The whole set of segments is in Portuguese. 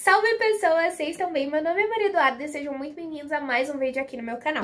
Salve pessoas, vocês estão bem? Meu nome é Maria Eduarda e sejam muito bem-vindos a mais um vídeo aqui no meu canal.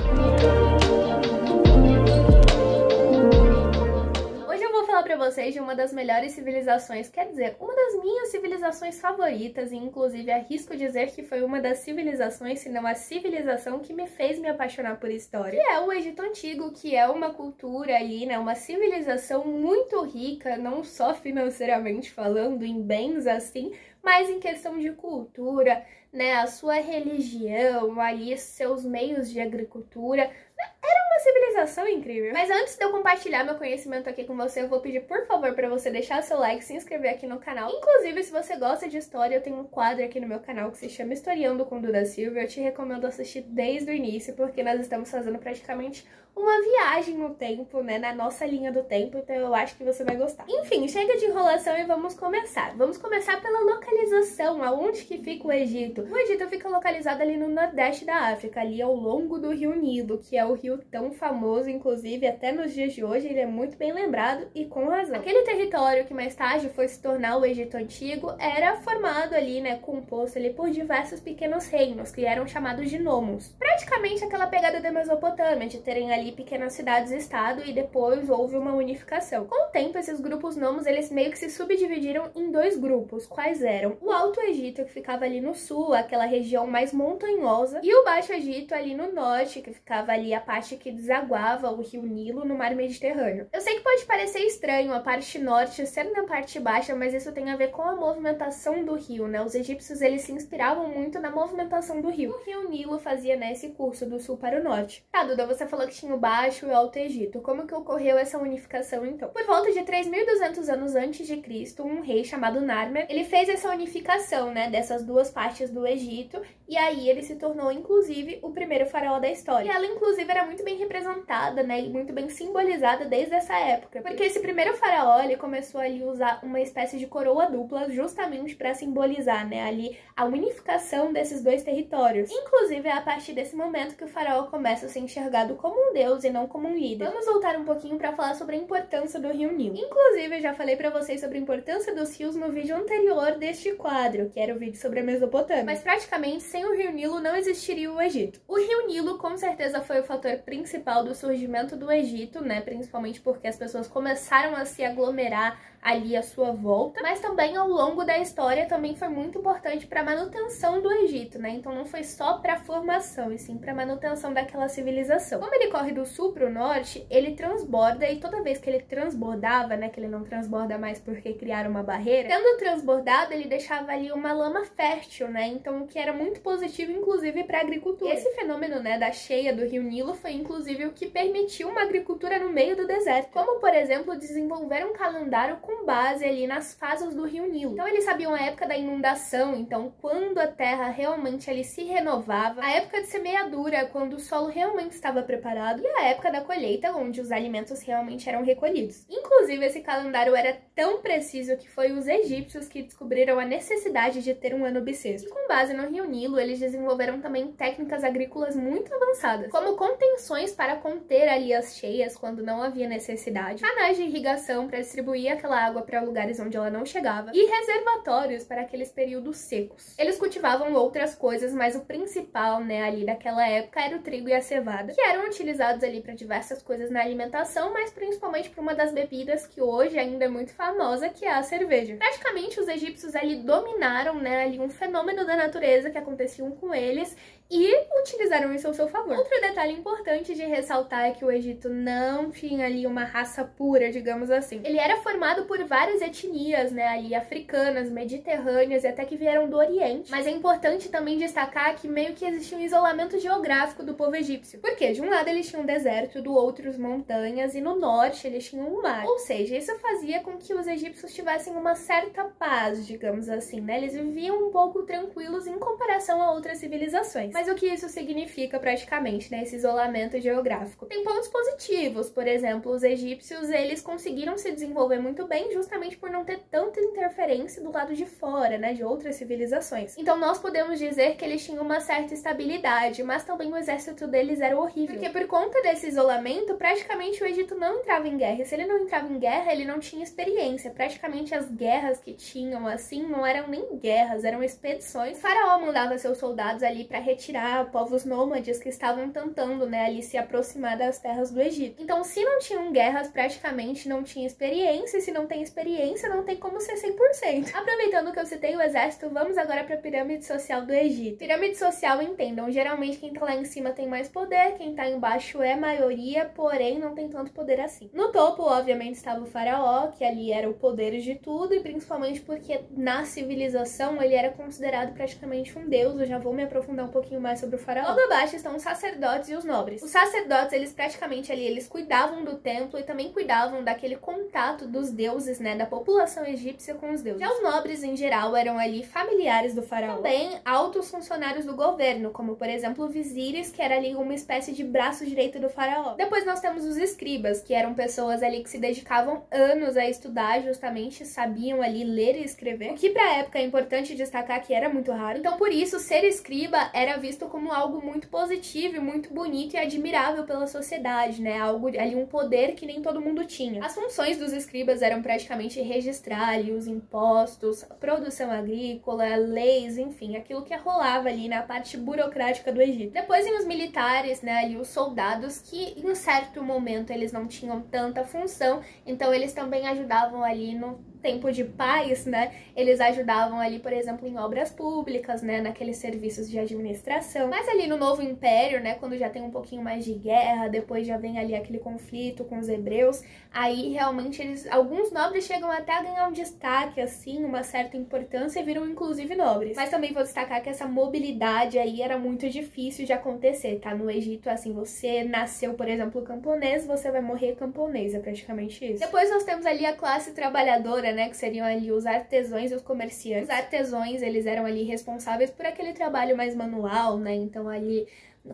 Hoje eu vou falar pra vocês de uma das melhores civilizações, quer dizer, uma das minhas civilizações favoritas, e inclusive arrisco dizer que foi uma das civilizações, se não a civilização que me fez me apaixonar por história, que é o Egito Antigo, que é uma cultura ali, né, uma civilização muito rica, não só financeiramente falando, em bens assim, mas em questão de cultura, né, a sua religião, ali seus meios de agricultura. Era uma civilização incrível. Mas antes de eu compartilhar meu conhecimento aqui com você, eu vou pedir, por favor, pra você deixar seu like, se inscrever aqui no canal. Inclusive, se você gosta de história, eu tenho um quadro aqui no meu canal que se chama Historiando com Duda Silva. Eu te recomendo assistir desde o início, porque nós estamos fazendo praticamente uma viagem no tempo, né, na nossa linha do tempo, então eu acho que você vai gostar. Enfim, chega de enrolação e vamos começar. Vamos começar pela localização, aonde que fica o Egito. O Egito fica localizado ali no nordeste da África, ali ao longo do Rio Nilo, que é o rio tão famoso, inclusive até nos dias de hoje ele é muito bem lembrado e com razão. Aquele território que mais tarde foi se tornar o Egito Antigo era formado ali, né, composto ali por diversos pequenos reinos, que eram chamados de nomos. Praticamente aquela pegada da Mesopotâmia, de terem ali pequenas cidades-estado e depois houve uma unificação. Com o tempo, esses grupos nomos, eles meio que se subdividiram em dois grupos, quais eram o Alto Egito, que ficava ali no sul, aquela região mais montanhosa, e o Baixo Egito ali no norte, que ficava ali a parte que desaguava o rio Nilo no mar Mediterrâneo. Eu sei que pode parecer estranho a parte norte ser na parte baixa, mas isso tem a ver com a movimentação do rio, né? Os egípcios, eles se inspiravam muito na movimentação do rio. O rio Nilo fazia, né, esse curso do sul para o norte. Tá, Duda, você falou que tinha o Baixo e o Alto Egito. Como que ocorreu essa unificação, então? Por volta de 3.200 anos antes de Cristo, um rei chamado Narmer, ele fez essa unificação, né, dessas duas partes do Egito, e aí ele se tornou, inclusive, o primeiro faraó da história. E ela, inclusive, era muito bem representada, né, e muito bem simbolizada desde essa época, porque esse primeiro faraó, ele começou ali a usar uma espécie de coroa dupla, justamente para simbolizar, né, ali a unificação desses dois territórios. Inclusive, é a partir desse momento que o faraó começa a ser enxergado como um deus e não como um líder. Vamos voltar um pouquinho para falar sobre a importância do rio Nilo. Inclusive, eu já falei para vocês sobre a importância dos rios no vídeo anterior deste quadro, que era o vídeo sobre a Mesopotâmia. Mas praticamente, sem o rio Nilo não existiria o Egito. O rio Nilo, com certeza, foi o fator principal do surgimento do Egito, né? Principalmente porque as pessoas começaram a se aglomerar ali à sua volta, mas também ao longo da história também foi muito importante para a manutenção do Egito, né? Então não foi só para a formação, e sim para a manutenção daquela civilização. Como ele corre do sul para o norte, ele transborda, e toda vez que ele transbordava, né, que ele não transborda mais porque criaram uma barreira, tendo transbordado, ele deixava ali uma lama fértil, né? Então o que era muito positivo, inclusive, para a agricultura. Esse fenômeno, né, da cheia do rio Nilo foi inclusive o que permitiu uma agricultura no meio do deserto, como por exemplo desenvolver um calendário com base ali nas fases do rio Nilo. Então eles sabiam a época da inundação, então quando a terra realmente ali se renovava, a época de semeadura, quando o solo realmente estava preparado, e a época da colheita, onde os alimentos realmente eram recolhidos. Inclusive esse calendário era tão preciso que foi os egípcios que descobriram a necessidade de ter um ano bissexto. E com base no rio Nilo, eles desenvolveram também técnicas agrícolas muito avançadas, como contenções para conter ali as cheias quando não havia necessidade, canais de irrigação para distribuir aquela água para lugares onde ela não chegava, e reservatórios para aqueles períodos secos. Eles cultivavam outras coisas, mas o principal, né, ali daquela época era o trigo e a cevada, que eram utilizados ali para diversas coisas na alimentação, mas principalmente para uma das bebidas que hoje ainda é muito famosa, que é a cerveja. Praticamente os egípcios ali dominaram, né, ali um fenômeno da natureza que acontecia com eles e utilizaram isso ao seu favor. Outro detalhe importante de ressaltar é que o Egito não tinha ali uma raça pura, digamos assim. Ele era formado por várias etnias, né, ali africanas, mediterrâneas e até que vieram do Oriente. Mas é importante também destacar que meio que existia um isolamento geográfico do povo egípcio. Porque de um lado eles tinham um deserto, do outro as montanhas, e no norte eles tinham um mar. Ou seja, isso fazia com que os egípcios tivessem uma certa paz, digamos assim, né? Eles viviam um pouco tranquilos em comparação a outras civilizações. Mas o que isso significa praticamente, né, esse isolamento geográfico? Tem pontos positivos, por exemplo, os egípcios, eles conseguiram se desenvolver muito bem também justamente por não ter tanta interferência do lado de fora, né, de outras civilizações. Então nós podemos dizer que eles tinham uma certa estabilidade, mas também o exército deles era horrível. Porque por conta desse isolamento, praticamente o Egito não entrava em guerra. E se ele não entrava em guerra, ele não tinha experiência. Praticamente as guerras que tinham, assim, não eram nem guerras, eram expedições. O faraó mandava seus soldados ali para retirar povos nômades que estavam tentando, né, ali se aproximar das terras do Egito. Então, se não tinham guerras, praticamente não tinha experiência, e se não tem experiência, não tem como ser 100%. Aproveitando que eu citei o exército, vamos agora para a pirâmide social do Egito. Pirâmide social, entendam, geralmente quem tá lá em cima tem mais poder, quem tá embaixo é maioria, porém não tem tanto poder assim. No topo, obviamente, estava o faraó, que ali era o poder de tudo, e principalmente porque na civilização ele era considerado praticamente um deus. Eu já vou me aprofundar um pouquinho mais sobre o faraó. Logo abaixo estão os sacerdotes e os nobres. Os sacerdotes, eles praticamente ali, eles cuidavam do templo e também cuidavam daquele contato dos deuses, né, da população egípcia com os deuses. Já os nobres, em geral, eram ali familiares do faraó. Também altos funcionários do governo, como por exemplo vizires, que era ali uma espécie de braço direito do faraó. Depois nós temos os escribas, que eram pessoas ali que se dedicavam anos a estudar, justamente sabiam ali ler e escrever, o que pra época é importante destacar que era muito raro. Então por isso ser escriba era visto como algo muito positivo e muito bonito e admirável pela sociedade, né? Algo ali, um poder que nem todo mundo tinha. As funções dos escribas eram praticamente registrar ali os impostos, produção agrícola, leis, enfim, aquilo que rolava ali na parte burocrática do Egito. Depois em os militares, né, ali os soldados, que em certo momento eles não tinham tanta função, então eles também ajudavam ali no tempo de paz, né, eles ajudavam ali, por exemplo, em obras públicas, né, naqueles serviços de administração. Mas ali no Novo Império, né, quando já tem um pouquinho mais de guerra, depois já vem ali aquele conflito com os hebreus, aí realmente alguns nobres chegam até a ganhar um destaque, assim, uma certa importância e viram inclusive nobres. Mas também vou destacar que essa mobilidade aí era muito difícil de acontecer, tá? No Egito, assim, você nasceu, por exemplo, camponês, você vai morrer camponês, é praticamente isso. Depois nós temos ali a classe trabalhadora, né, que seriam ali os artesãos e os comerciantes. Os artesãos, eles eram ali responsáveis por aquele trabalho mais manual, né, então ali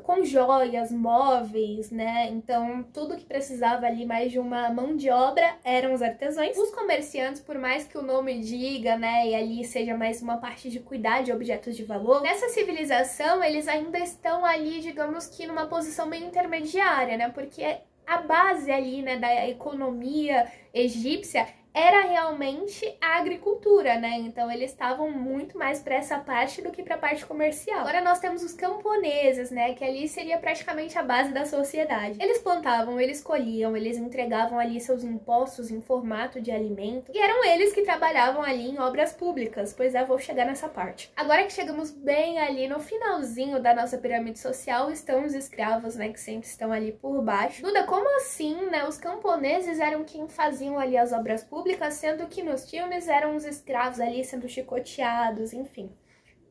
com joias, móveis, né, então tudo que precisava ali mais de uma mão de obra eram os artesãos. Os comerciantes, por mais que o nome diga, né, e ali seja mais uma parte de cuidar de objetos de valor, nessa civilização eles ainda estão ali, digamos que numa posição meio intermediária, né, porque a base ali, né, da economia egípcia era realmente a agricultura, né? Então eles estavam muito mais para essa parte do que para a parte comercial. Agora nós temos os camponeses, né? Que ali seria praticamente a base da sociedade. Eles plantavam, eles colhiam, eles entregavam ali seus impostos em formato de alimento. E eram eles que trabalhavam ali em obras públicas. Pois é, vou chegar nessa parte. Agora que chegamos bem ali no finalzinho da nossa pirâmide social, estão os escravos, né? Que sempre estão ali por baixo. Duda, como assim, né? Os camponeses eram quem faziam ali as obras públicas, sendo que nos filmes eram os escravos ali sendo chicoteados, enfim.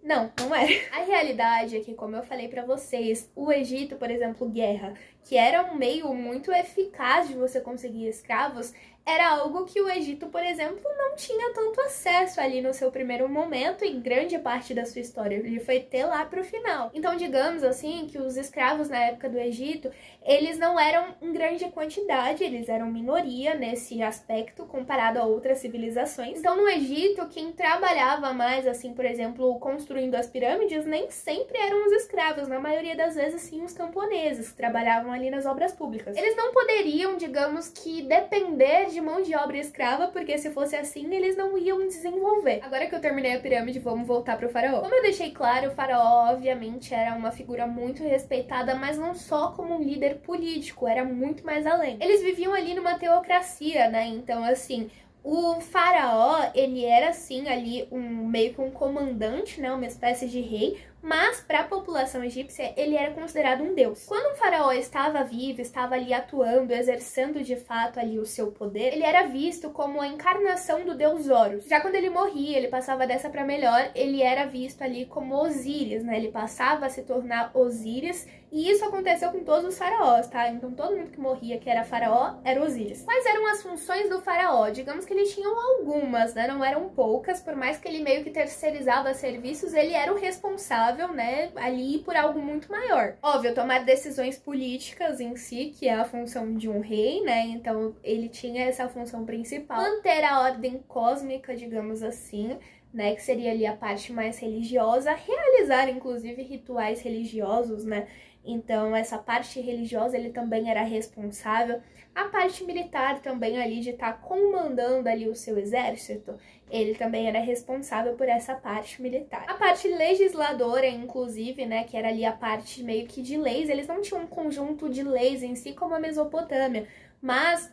Não, não era. A realidade é que, como eu falei pra vocês, o Egito, por exemplo, guerra, que era um meio muito eficaz de você conseguir escravos, era algo que o Egito, por exemplo, não tinha tanto acesso ali no seu primeiro momento e grande parte da sua história. Ele foi ter lá pro final. Então, digamos assim, que os escravos na época do Egito, eles não eram em grande quantidade, eles eram minoria nesse aspecto comparado a outras civilizações. Então, no Egito, quem trabalhava mais, assim, por exemplo, construindo as pirâmides, nem sempre eram os escravos. Na maioria das vezes, sim, os camponeses, que trabalhavam ali nas obras públicas. Eles não poderiam, digamos que, depender de mão de obra escrava, porque se fosse assim, eles não iam desenvolver. Agora que eu terminei a pirâmide, vamos voltar pro faraó. Como eu deixei claro, o faraó, obviamente, era uma figura muito respeitada, mas não só como um líder político, era muito mais além. Eles viviam ali numa teocracia, né? Então, assim, o faraó, ele era, sim, ali meio que um comandante, né? Uma espécie de rei, mas para a população egípcia ele era considerado um deus. Quando um faraó estava vivo, estava ali atuando, exercendo de fato ali o seu poder, ele era visto como a encarnação do deus Horus. Já quando ele morria, ele passava dessa para melhor, ele era visto ali como Osíris, né? Ele passava a se tornar Osíris, e isso aconteceu com todos os faraós, tá? Então todo mundo que morria que era faraó era Osíris. Quais eram as funções do faraó? Digamos que que eles tinham algumas, né? Não eram poucas, por mais que ele meio que terceirizava serviços, ele era o responsável, né, ali por algo muito maior. Óbvio, tomar decisões políticas em si, que é a função de um rei, né? Então ele tinha essa função principal. Manter a ordem cósmica, digamos assim, né, que seria ali a parte mais religiosa, realizar inclusive rituais religiosos, né? Então essa parte religiosa ele também era responsável. A parte militar também ali de estar comandando ali o seu exército, ele também era responsável por essa parte militar. A parte legisladora, inclusive, né, que era ali a parte meio que de leis, eles não tinham um conjunto de leis em si como a Mesopotâmia, mas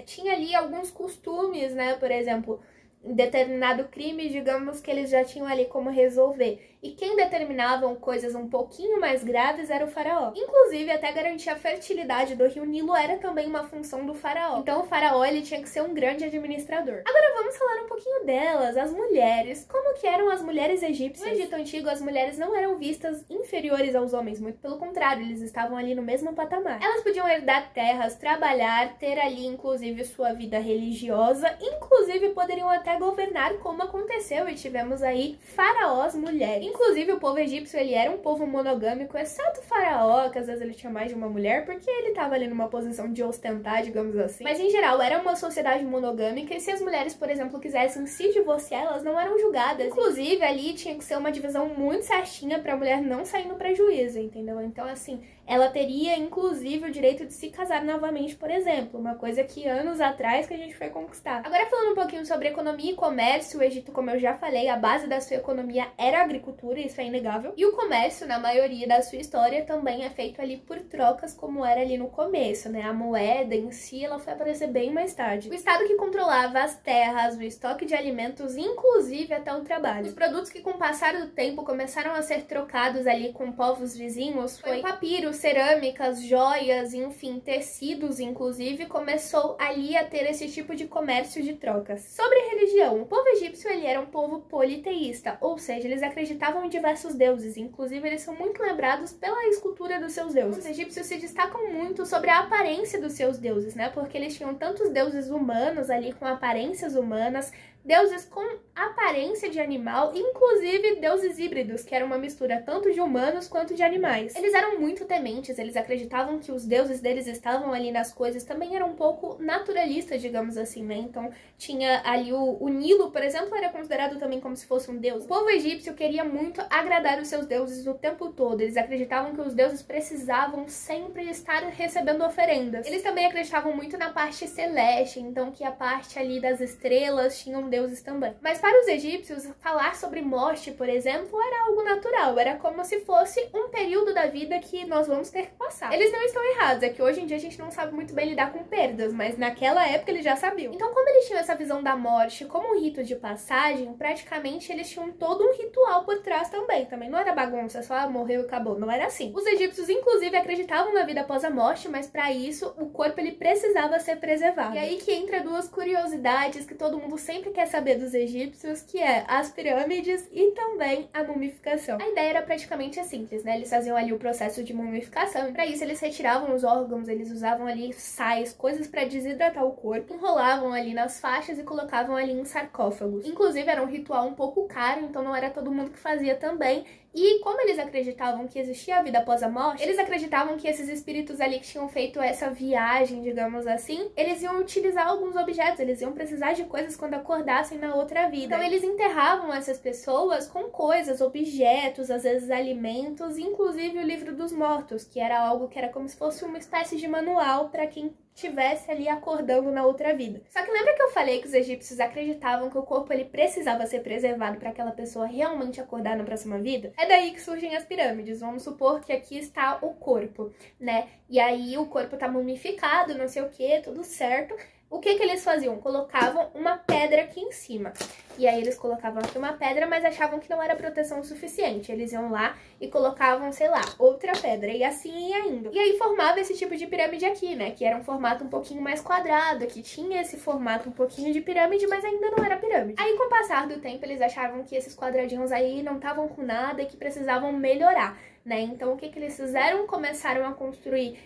tinha ali alguns costumes, né, por exemplo, determinado crime, digamos que eles já tinham ali como resolver. E quem determinavam coisas um pouquinho mais graves era o faraó. Inclusive, até garantir a fertilidade do rio Nilo era também uma função do faraó. Então, o faraó, ele tinha que ser um grande administrador. Agora, vamos falar um pouquinho delas, as mulheres. Como que eram as mulheres egípcias? No Egito Antigo, as mulheres não eram vistas inferiores aos homens, muito pelo contrário, eles estavam ali no mesmo patamar. Elas podiam herdar terras, trabalhar, ter ali, inclusive, sua vida religiosa, inclusive poderiam até governar, como aconteceu, e tivemos aí faraós mulheres. Inclusive, o povo egípcio, ele era um povo monogâmico, exceto o faraó, que às vezes ele tinha mais de uma mulher, porque ele tava ali numa posição de ostentar, digamos assim. Mas, em geral, era uma sociedade monogâmica, e se as mulheres, por exemplo, quisessem se divorciar, elas não eram julgadas. Inclusive, ali tinha que ser uma divisão muito certinha pra mulher não sair no prejuízo, entendeu? Então, assim, ela teria, inclusive, o direito de se casar novamente, por exemplo, uma coisa que anos atrás que a gente foi conquistar. Agora, falando um pouquinho sobre economia e comércio, o Egito, como eu já falei, a base da sua economia era a agricultura, isso é inegável. E o comércio, na maioria da sua história, também é feito ali por trocas, como era ali no começo, né? A moeda em si, ela foi aparecer bem mais tarde. O estado que controlava as terras, o estoque de alimentos, inclusive até o trabalho. Os produtos que, com o passar do tempo, começaram a ser trocados ali com povos vizinhos foi papiro, cerâmicas, joias, enfim, tecidos, inclusive, começou ali a ter esse tipo de comércio de trocas. Sobre religião, o povo egípcio, ele era um povo politeísta, ou seja, eles acreditavam em diversos deuses, inclusive eles são muito lembrados pela escultura dos seus deuses. Os egípcios se destacam muito sobre a aparência dos seus deuses, né, porque eles tinham tantos deuses humanos ali com aparências humanas, deuses com aparência de animal, inclusive deuses híbridos, que era uma mistura tanto de humanos quanto de animais. Eles eram muito tementes, eles acreditavam que os deuses deles estavam ali nas coisas, também eram um pouco naturalistas, digamos assim, né? Então tinha ali o Nilo, por exemplo, era considerado também como se fosse um deus. O povo egípcio queria muito agradar os seus deuses o tempo todo, eles acreditavam que os deuses precisavam sempre estar recebendo oferendas. Eles também acreditavam muito na parte celeste, então que a parte ali das estrelas tinham deuses também. Mas para os egípcios, falar sobre morte, por exemplo, era algo natural, era como se fosse um período da vida que nós vamos ter que passar. Eles não estão errados, é que hoje em dia a gente não sabe muito bem lidar com perdas, mas naquela época eles já sabiam. Então, como eles tinham essa visão da morte como um rito de passagem, praticamente eles tinham todo um ritual por trás também não era bagunça, só morreu e acabou, não era assim. Os egípcios, inclusive, acreditavam na vida após a morte, mas para isso, o corpo ele precisava ser preservado. E aí que entra duas curiosidades que todo mundo sempre quer saber dos egípcios, que é as pirâmides e também a mumificação. A ideia era praticamente simples, né? Eles faziam ali o processo de mumificação e para isso eles retiravam os órgãos, eles usavam ali sais, coisas para desidratar o corpo, enrolavam ali nas faixas e colocavam ali em sarcófagos. Inclusive era um ritual um pouco caro, então não era todo mundo que fazia também. E como eles acreditavam que existia a vida após a morte, eles acreditavam que esses espíritos ali que tinham feito essa viagem, digamos assim, eles iam utilizar alguns objetos, eles iam precisar de coisas quando acordassem na outra vida. Então eles enterravam essas pessoas com coisas, objetos, às vezes alimentos, inclusive o livro dos mortos, que era algo que era como se fosse uma espécie de manual para quem estivesse ali acordando na outra vida. Só que lembra que eu falei que os egípcios acreditavam que o corpo ele precisava ser preservado para aquela pessoa realmente acordar na próxima vida? É daí que surgem as pirâmides. Vamos supor que aqui está o corpo, né? E aí o corpo tá mumificado, não sei o que, tudo certo. O que eles faziam? Colocavam uma pedra aqui em cima. E aí eles colocavam aqui uma pedra, mas achavam que não era proteção suficiente. Eles iam lá e colocavam, sei lá, outra pedra. E assim ia indo. E aí formava esse tipo de pirâmide aqui, né? Que era um formato um pouquinho mais quadrado, que tinha esse formato um pouquinho de pirâmide, mas ainda não era pirâmide. Aí com o passar do tempo, eles achavam que esses quadradinhos aí não estavam com nada e que precisavam melhorar, né? Então o que eles fizeram? Começaram a construir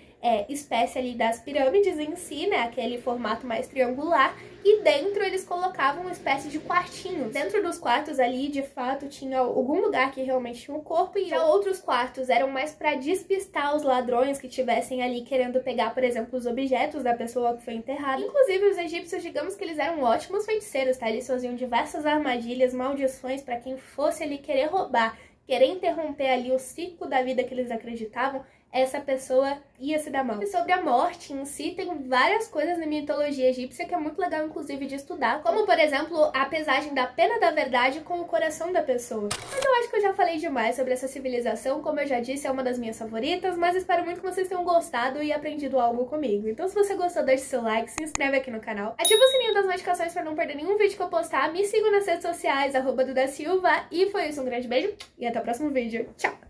espécie ali das pirâmides em si, né? Aquele formato mais triangular. E dentro eles colocavam uma espécie de quartinhos. Dentro dos quartos ali, de fato, tinha algum lugar que realmente tinha um corpo. E já outros quartos eram mais para despistar os ladrões que estivessem ali querendo pegar, por exemplo, os objetos da pessoa que foi enterrada. Inclusive, os egípcios, digamos que eles eram ótimos feiticeiros, tá? Eles faziam diversas armadilhas, maldições para quem fosse ali querer roubar, querer interromper ali o ciclo da vida que eles acreditavam, essa pessoa ia se dar mal. E sobre a morte em si, tem várias coisas na mitologia egípcia que é muito legal, inclusive, de estudar, como, por exemplo, a pesagem da pena da verdade com o coração da pessoa. Mas eu acho que eu já falei demais sobre essa civilização, como eu já disse, é uma das minhas favoritas, mas espero muito que vocês tenham gostado e aprendido algo comigo. Então, se você gostou, deixe seu like, se inscreve aqui no canal, ativa o sininho das notificações para não perder nenhum vídeo que eu postar, me sigam nas redes sociais, @dudasilva, e foi isso, um grande beijo e até o próximo vídeo. Tchau!